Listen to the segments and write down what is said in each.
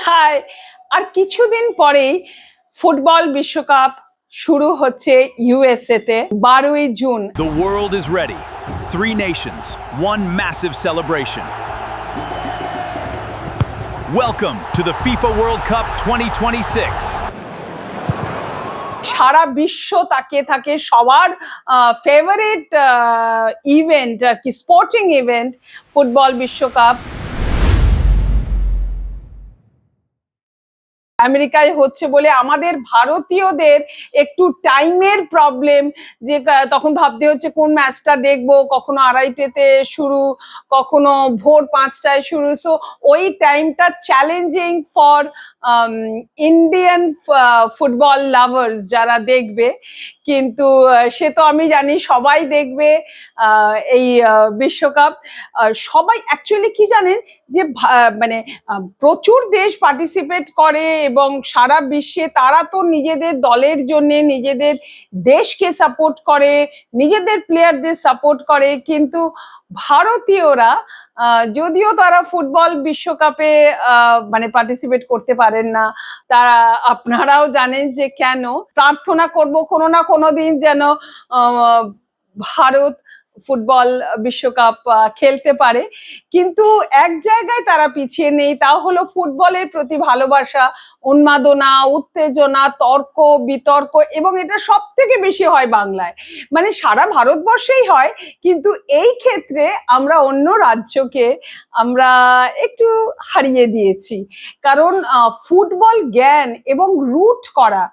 High, আর কিছুদিন পরেই football বিশ্বকাপ শুরু হচ্ছে ইউএসএ তে 12ই June. The world is ready. 3 nations, one massive celebration. Welcome to the FIFA World Cup 2026. সারা বিশ্ব তাকিয়ে থাকে, সবার ফেভারিট ইভেন্ট আর কি, স্পোর্টিং ইভেন্ট ফুটবল বিশ্বকাপ। আমেরিকায় হচ্ছে বলে আমাদের ভারতীয়দের একটু টাইমের প্রবলেম, যে তখন ভাবতে হচ্ছে কোন ম্যাচটা দেখবো, কখনো 2:30-তে শুরু, কখনো ভোর 5টায় শুরু। সো ওই টাইমটা challenging for Indian football lovers যারা দেখবে। কিন্তু সে তো আমি জানি সবাই দেখবে এই বিশ্বকাপ। সবাই অ্যাকচুয়ালি কি জানেন যে মানে প্রচুর দেশ পার্টিসিপেট করে এবং সারা বিশ্বে তারা তো নিজেদের দলের জন্য নিজেদের দেশকে সাপোর্ট করে, নিজেদের প্লেয়ারদের সাপোর্ট করে। কিন্তু ভারতীয়রা যদিও তারা ফুটবল বিশ্বকাপে মানে পার্টিসিপেট করতে পারেন না, তারা আপনারাও জানেন যে কেন। প্রার্থনা করব কোনো না কোনো দিন যেন ভারত ফুটবল বিশ্বকাপ খেলতে পারে। কিন্তু এক জায়গায় তারা পিছিয়ে নেই, তা হলো ফুটবলের প্রতি ভালোবাসা, উন্মাদনা, উত্তেজনা, তর্ক বিতর্ক, এবং এটা সব থেকে বেশি হয় বাংলায়। মানে সারা ভারতবর্ষেই হয়, কিন্তু এই ক্ষেত্রে আমরা অন্য রাজ্যকে আমরা একটু হারিয়ে দিয়েছি। কারণ ফুটবল জ্ঞান এবং রুট করা,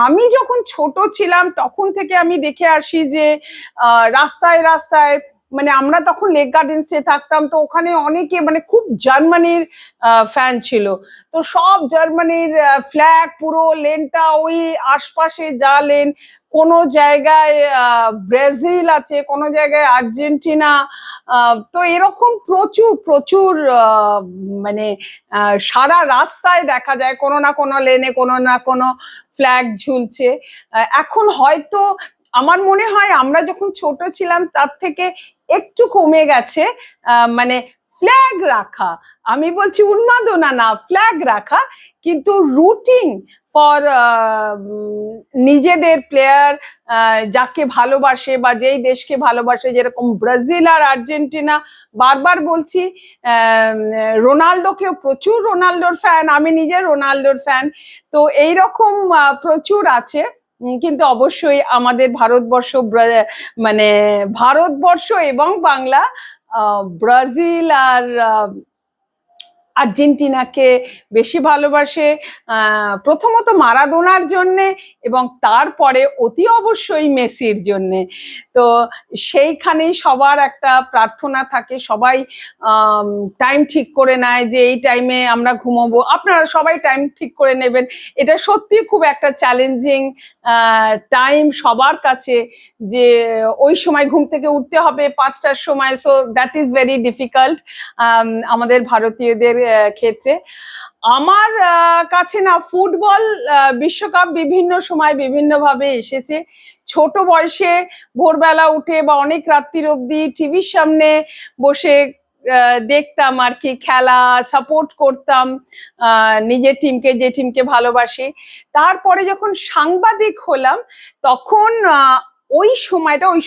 আমি যখন ছোট ছিলাম তখন থেকে আমি দেখে আসি যে রাস্তায় রাস্তায়, মানে আমরা তখন লেক গার্ডেন্সে থাকতাম, তো ওখানে অনেকে মানে খুব জার্মানির ফ্যান ছিল। তো সব জার্মানির ফ্ল্যাগ, পুরো লেনটা ওই আশপাশে যা লেন, কোনো জায়গায় ব্রাজিল আছে, কোনো জায়গায় আর্জেন্টিনা। তো এরকম প্রচুর প্রচুর মানে সারা রাস্তায় দেখা যায় কোনো না কোনো লেনে কোনো না কোনো ফ্ল্যাগ ঝুলছে। এখন হয়তো আমার মনে হয় আমরা যখন ছোট ছিলাম তার থেকে একটু কমে গেছে মানে ফ্ল্যাগ রাখা। আমি বলছি উন্মাদনা না, ফ্ল্যাগ রাখা। কিন্তু রুটিং ফর নিজেদের প্লেয়ার যাকে ভালোবাসে বা যেই দেশকে ভালোবাসে, যেরকম ব্রাজিল আর আর্জেন্টিনা। বারবার বলছি রোনাল্ডোকেও, প্রচুর রোনাল্ডোর ফ্যান, আমি নিজে রোনাল্ডোর ফ্যান। তো এইরকম প্রচুর আছে। কিন্তু অবশ্যই আমাদের ভারতবর্ষ, মানে ভারতবর্ষ এবং বাংলা ব্রাজিল আর আর্জেন্টিনাকে বেশি ভালোবাসে, প্রথমত মারাদোনার জন্যে এবং তারপরে অতি অবশ্যই মেসির জন্যে। তো সেইখানেই সবার একটা প্রার্থনা থাকে, সবাই টাইম ঠিক করে নেয় যে এই টাইমে আমরা ঘুমোবো। আপনারা সবাই টাইম ঠিক করে নেবেন, এটা সত্যি খুব একটা চ্যালেঞ্জিং টাইম সবার কাছে, যে ওই সময় ঘুম থেকে উঠতে হবে 5টার সময়। So that is very difficult আমাদের ভারতীয়দের ক্ষেত্রে। আমার কাছে না ফুটবল বিশ্বকাপ বিভিন্ন সময় বিভিন্নভাবে এসেছে। ছোট বয়সে ভোরবেলা উঠে বা অনেক রাত্রির অবধি টিভির সামনে বসে দেখতাম আর কি, খেলা সাপোর্ট করতাম নিজের টিমকে, যে টিমকে ভালোবাসি। তারপরে যখন সাংবাদিক হলাম তখন ওই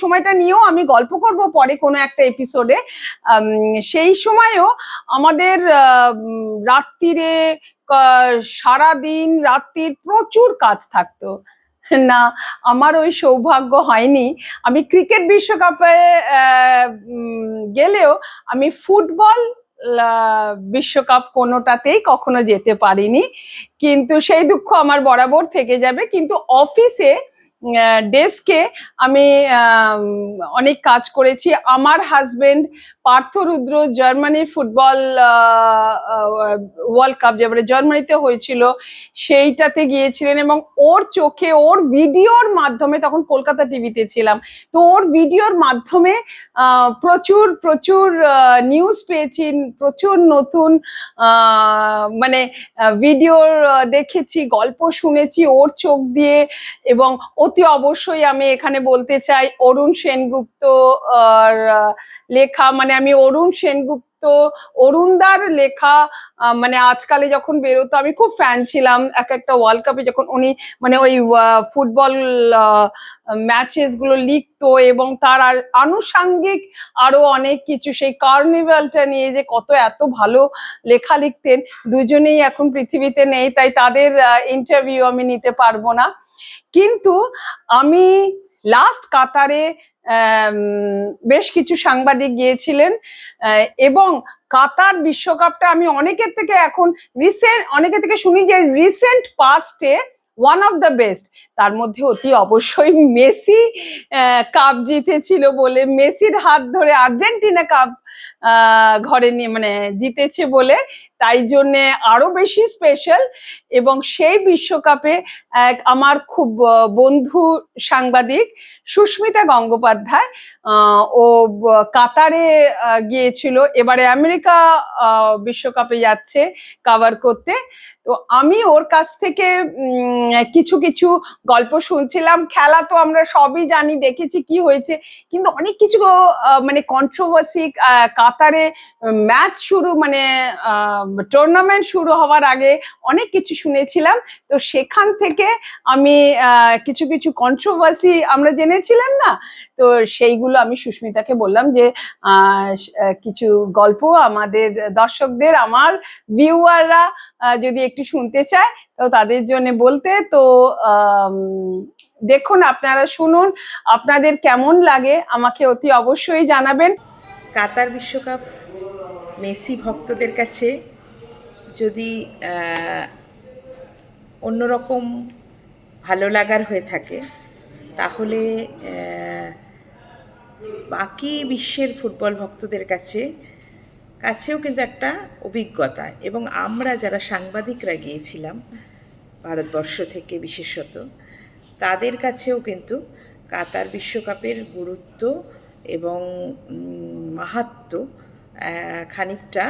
সময়টা নিয়েও আমি গল্প করব পরে কোনো একটা এপিসোডে। সেই সময়ও আমাদের রাত্রিরে সারাদিন রাত্রির প্রচুর কাজ থাকতো না। আমার ওই সৌভাগ্য হয়নি। আমি ক্রিকেট বিশ্বকাপে গেলেও আমি ফুটবল বিশ্বকাপ কোনোটাতেই কখনো যেতে পারিনি, কিন্তু সেই দুঃখ আমার বরাবর থেকে যাবে। কিন্তু অফিসে ডেস্কে আমি অনেক কাজ করেছি। আমার হাজবেন্ড পার্থ রুদ্র জার্মানির ফুটবল ওয়ার্ল্ড কাপ যেবারে জার্মানিতে হয়েছিল সেইটাতে গিয়েছিলেন, এবং ওর চোখে, ওর ভিডিওর মাধ্যমে, তখন কলকাতা টিভিতে ছিলাম, তো ওর ভিডিওর মাধ্যমে প্রচুর প্রচুর নিউজ পেয়েছি, প্রচুর নতুন মানে ভিডিও দেখেছি, গল্প শুনেছি ওর চোখ দিয়ে। এবং অতি অবশ্যই আমি এখানে বলতে চাই অরুণ সেনগুপ্ত লেখা, মানে আমি অরুণ সেনগুপ্ত, অরুণদার লেখা মানে আজকালে যখন বেরোতো আমি খুব ফ্যান ছিলাম। একটা ওয়ার্ল্ড কাপে যখন উনি মানে ওই ফুটবল ম্যাচেস গুলো লিখতো এবং তার আনুষাঙ্গিক আরো অনেক কিছু, সেই কার্নিভালটা নিয়ে যে কত এত ভালো লেখা লিখতেন। দুজনেই এখন পৃথিবীতে নেই, তাই তাদের ইন্টারভিউ আমি নিতে পারবো না। কিন্তু আমি লাস্ট কাতারে বেশ কিছু সাংবাদিক গিয়েছিলেন এবং কাতার বিশ্বকাপটা আমি অনেকের থেকে অনেকের থেকে শুনি যে রিসেন্ট পাস্টে ওয়ান অফ দ্য বেস্ট। তার মধ্যে অতি অবশ্যই মেসি কাপ জিতেছিল বলে, মেসির হাত ধরে আর্জেন্টিনা কাপ ঘরে নিয়ে মানে জিতেছে বলে, তাই জন্যে আরো বেশি স্পেশাল। এবং সেই বিশ্বকাপে আমার খুব বন্ধু সাংবাদিক সুস্মিতা গঙ্গোপাধ্যায়, ও কাতারে গিয়েছিল, এবারে আমেরিকা বিশ্বকাপে যাচ্ছে কভার করতে। তো আমি ওর কাছ থেকে কিছু কিছু গল্প শুনছিলাম। খেলা তো আমরা সবই জানি, দেখেছি কি হয়েছে, কিন্তু অনেক কিছু মানে কন্ট্রোভার্সি কাতারে ম্যাচ শুরু মানে টুর্নামেন্ট শুরু হওয়ার আগে অনেক কিছু শুনেছিলাম। তো সেখান থেকে আমি কিছু কিছু কন্ট্রোভার্সি আমরা জেনেছিলাম না, তো সেইগুলো আমি সুস্মিতাকে বললাম যে কিছু গল্প আমাদের দর্শকদের, আমার ভিউয়াররা যদি একটু শুনতে চায় তো তাদের জন্য বলতে। তো দেখুন, আপনারা শুনুন, আপনাদের কেমন লাগে আমাকে অতি অবশ্যই জানাবেন। কাতার বিশ্বকাপ মেসি ভক্তদের কাছে যদি অন্যরকম ভালো লাগার হয়ে থাকে, তাহলে বাকি বিশ্বের ফুটবল ভক্তদের কাছেও কিন্তু একটা অভিজ্ঞতা। এবং আমরা যারা সাংবাদিকরা গিয়েছিলাম ভারতবর্ষ থেকে বিশেষত, তাদের কাছেও কিন্তু কাতার বিশ্বকাপের গুরুত্ব এবং মাহাত্ম্য খানিকটা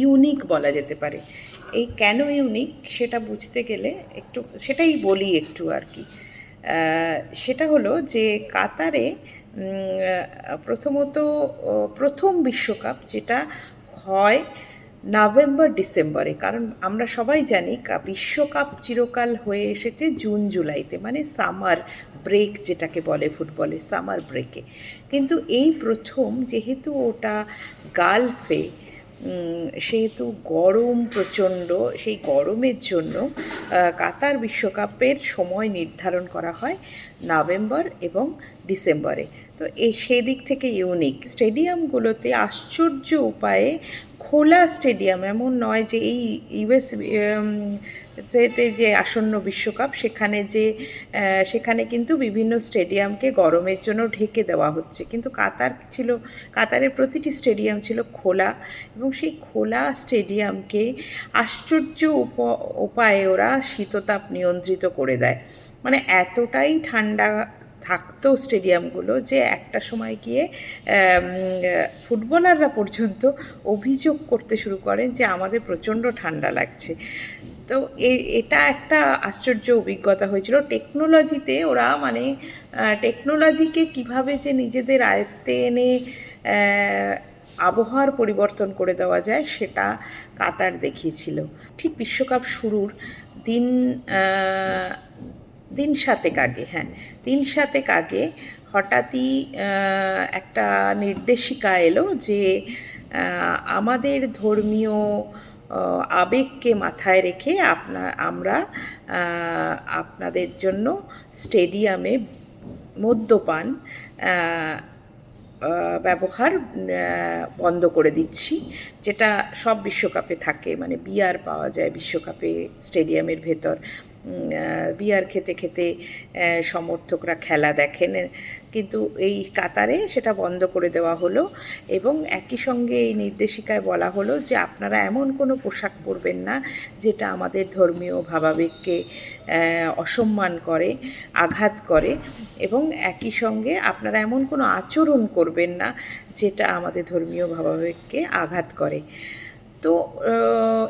ইউনিক বলা যেতে পারে। এই কেন ইউনিক সেটা বুঝতে গেলে একটু সেটাই বলি একটু আর কি। সেটা হলো যে কাতারে প্রথমত প্রথম বিশ্বকাপ যেটা হয় নভেম্বর ডিসেম্বরে, কারণ আমরা সবাই জানি বিশ্বকাপ চিরকাল হয়ে এসেছে জুন জুলাইতে, মানে সামার ব্রেক যেটাকে বলে ফুটবলে, সামার ব্রেকে। কিন্তু এই প্রথম, যেহেতু ওটা গালফে, সেহেতু গরম প্রচণ্ড, সেই গরমের জন্য কাতার বিশ্বকাপের সময় নির্ধারণ করা হয় নভেম্বর এবং ডিসেম্বরে। তো সেদিক থেকে ইউনিক। স্টেডিয়ামগুলোতে আশ্চর্য উপায়ে খোলা স্টেডিয়াম, এমন নয় যে এই ইউএস তে যে আসন্ন বিশ্বকাপ সেখানে কিন্তু বিভিন্ন স্টেডিয়ামকে গরমের জন্য ঢেকে দেওয়া হচ্ছে, কিন্তু কাতারের প্রতিটি স্টেডিয়াম ছিল খোলা, এবং সেই খোলা স্টেডিয়ামকে আশ্চর্য উপায়ে ওরা শীততাপ নিয়ন্ত্রিত করে দেয়। মানে এতটাই ঠান্ডা থাকতো স্টেডিয়ামগুলো যে একটা সময় গিয়ে ফুটবলাররা পর্যন্ত অভিযোগ করতে শুরু করেন যে আমাদের প্রচণ্ড ঠান্ডা লাগছে। তো এটা একটা আশ্চর্য অভিজ্ঞতা হয়েছিল। টেকনোলজিতে ওরা মানে টেকনোলজিকে কিভাবে যে নিজেদের আয়ত্তে এনে আবহাওয়ার পরিবর্তন করে দেওয়া যায় সেটা কাতার দেখিয়েছিল। ঠিক বিশ্বকাপ শুরুর দিন 7 আগে হঠাৎই একটা নির্দেশিকা এলো যে আমাদের ধর্মীয় আবেগকে মাথায় রেখে আমরা আপনাদের জন্য স্টেডিয়ামে মদ্যপান ব্যবহার বন্ধ করে দিচ্ছি, যেটা সব বিশ্বকাপে থাকে। মানে বিয়ার পাওয়া যায় বিশ্বকাপে স্টেডিয়ামের ভেতর, বিয়ার খেতে খেতে সমর্থকরা খেলা দেখেন, কিন্তু এই কাতারে সেটা বন্ধ করে দেওয়া হলো এবং একই সঙ্গে এই নির্দেশিকায় বলা হলো যে আপনারা এমন কোনো পোশাক পরবেন না যেটা আমাদের ধর্মীয় ভাবাবেগকে অসম্মান করে, আঘাত করে, এবং একই সঙ্গে আপনারা এমন কোনো আচরণ করবেন না যেটা আমাদের ধর্মীয় ভাবাবেগকে আঘাত করে। তো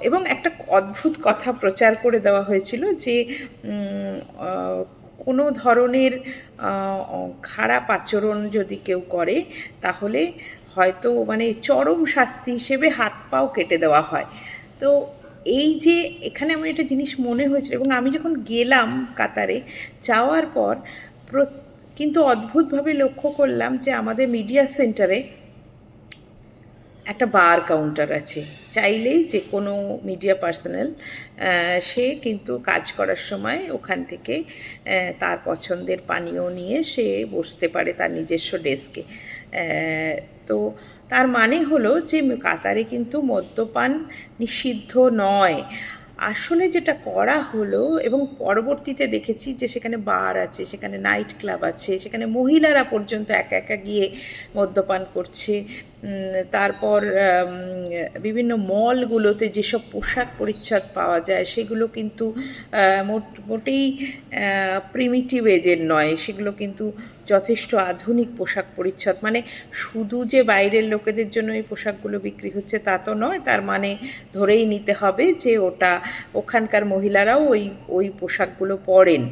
এবং একটা অদ্ভুত কথা প্রচার করে দেওয়া হয়েছিল যে কোনো ধরনের খারাপ আচরণ যদি কেউ করে তাহলে হয়তো মানে চরম শাস্তি হিসেবে হাত পাও কেটে দেওয়া হয়। তো এই যে এখানে আমার একটা জিনিস মনে হয়েছিল, এবং আমি যখন গেলাম কাতারে যাওয়ার পর কিন্তু অদ্ভুতভাবে লক্ষ্য করলাম যে আমাদের মিডিয়া সেন্টারে একটা বার কাউন্টার আছে। চাইলেই যে কোনো মিডিয়া পার্সোনাল সে কিন্তু কাজ করার সময় ওখান থেকে তার পছন্দের পানীয় নিয়ে সে বসতে পারে তার নিজস্ব ডেস্কে। তো তার মানে হলো যে কাতারে কিন্তু মদ্যপান নিষিদ্ধ নয়। আসলে যেটা করা হলো, এবং পরবর্তীতে দেখেছি যে সেখানে বার আছে, সেখানে নাইট ক্লাব আছে, সেখানে মহিলারা পর্যন্ত একা একা গিয়ে মদ্যপান করছে। তারপর বিভিন্ন মলগুলোতে যেসব পোশাক পরিচ্ছদ পাওয়া যায় সেগুলো কিন্তু মোটেই প্রিমিটিভ এজের নয়, সেগুলো কিন্তু যথেষ্ট আধুনিক পোশাক পরিচ্ছদ। মানে শুধু যে বাইরের লোকেদের জন্য এই পোশাকগুলো বিক্রি হচ্ছে তা তো নয়, তার মানে ধরেই নিতে হবে যে ওখানকার মহিলারাও ওই পোশাকগুলো পরেন।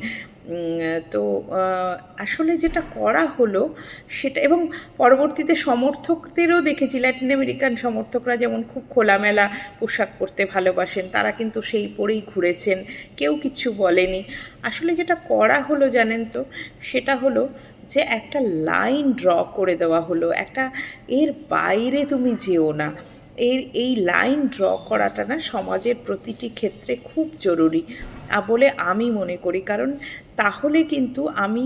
তো আসলে যেটা করা হলো সেটা, এবং পরবর্তীতে সমর্থকদেরও দেখেছি, ল্যাটিন আমেরিকান সমর্থকরা যেমন খুব খোলামেলা পোশাক পরতে ভালোবাসেন, তারা কিন্তু সেই পরেই ঘুরেছেন, কেউ কিছু বলেনি। আসলে যেটা করা হলো জানেন তো, সেটা হলো যে একটা লাইন ড্র করে দেওয়া হলো, একটা এর বাইরে তুমি যেও না। এই লাইন ড্র করাটা না সমাজের প্রতিটি ক্ষেত্রে খুব জরুরি বলে আমি মনে করি। কারণ তাহলে কিন্তু আমি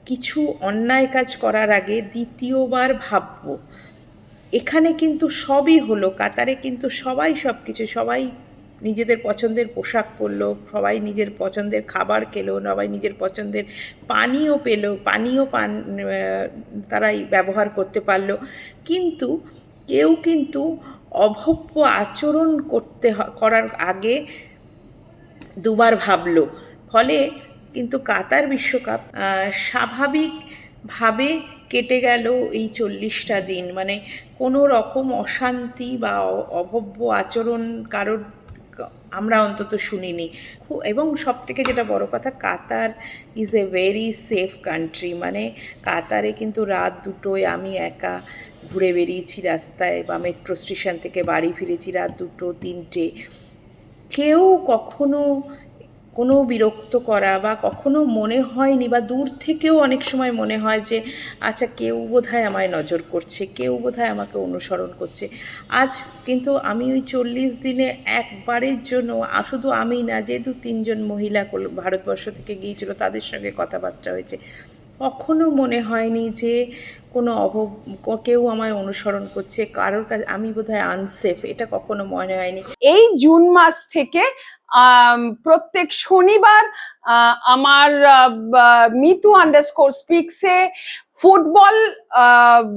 কিছু অন্যায় কাজ করার আগে দ্বিতীয়বার ভাববো। এখানে কিন্তু সবই হলো, কাতারে কিন্তু সবাই সব কিছু, সবাই নিজেদের পছন্দের পোশাক পরলো, সবাই নিজের পছন্দের খাবার খেলো, সবাই নিজের পছন্দের পানীয় পেলো, পান তারাই ব্যবহার করতে পারলো। কিন্তু কেউ কিন্তু অভব্য আচরণ করার আগে দুবার ভাবলো। ফলে কিন্তু কাতার বিশ্বকাপ স্বাভাবিকভাবে কেটে গেল এই 40টা দিন। মানে কোনো রকম অশান্তি বা অভব্য আচরণ কারোর আমরা অন্তত শুনিনি। এবং সবথেকে যেটা বড় কথা, Qatar is a very safe country. মানে কাতারে কিন্তু রাত 2টোয় আমি একা ঘুরে বেরিয়েছি রাস্তায়, বা মেট্রো স্টেশন থেকে বাড়ি ফিরেছি রাত 2টো 3টে। কেউ কখনো কোনো বিরক্ত করা বা কখনো মনে হয়নি, বা দূর থেকেও অনেক সময় মনে হয় যে আচ্ছা কেউ বোধহয় আমায় নজর করছে, কেউ বোধহয় আমাকে অনুসরণ করছে। আজ কিন্তু আমি ওই 40 দিনে একবারের জন্য, শুধু আমি না, যে 2-3জন মহিলা ভারতবর্ষ থেকে গিয়েছিল তাদের সঙ্গে কথাবার্তা হয়েছে, কখনো মনে হয়নি যে কোনো কেউ আমায় অনুসরণ করছে, কারোর কাছে আমি বোধহয় আনসেফ, এটা কখনো মনে হয়নি। এই জুন মাস থেকে প্রত্যেক শনিবার আমার mitu_speaks-এ ফুটবল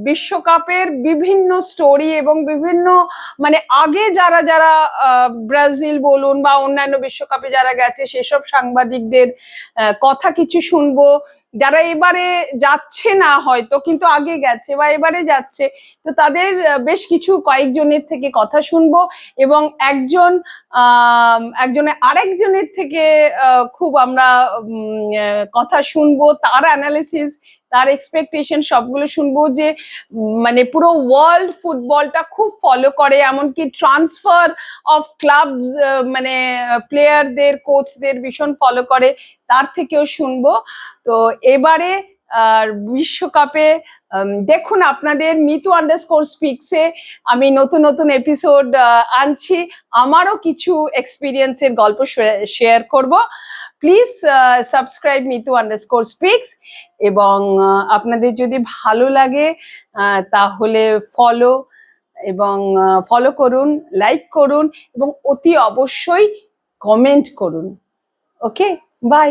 বিশ্বকাপের বিভিন্ন স্টোরি এবং বিভিন্ন মানে আগে যারা যারা ব্রাজিল বলুন বা অন্যান্য বিশ্বকাপে যারা গেছে সেসব সাংবাদিকদের কথা কিছু শুনবো, যারা এবারে যাচ্ছে না হয়তো কিন্তু আগে গেছে বা এবারে যাচ্ছে, তো তাদের বেশ কিছু কয়েকজনের থেকে কথা শুনবো, এবং একজনের আরেকজনের থেকে খুব আমরা কথা শুনবো, তার অ্যানালিসিস, তার এক্সপেকটেশন সবগুলো শুনবো, যে মানে পুরো ওয়ার্ল্ড ফুটবলটা খুব ফলো করে, এমনকি ট্রান্সফার অফ ক্লাব মানে প্লেয়ারদের, কোচদের ভীষণ ফলো করে, তার থেকেও শুনবো। তো এবারে বিশ্বকাপে দেখুন আপনাদের mitu_speaks-এ আমি নতুন নতুন এপিসোড আনছি, আমারও কিছু এক্সপিরিয়েন্সের গল্প শেয়ার করব। প্লিজ সাবস্ক্রাইব mitu_speaks, এবং আপনাদের যদি ভালো লাগে তাহলে ফলো করুন, লাইক করুন, এবং অতি অবশ্যই কমেন্ট করুন। ওকে, বাই।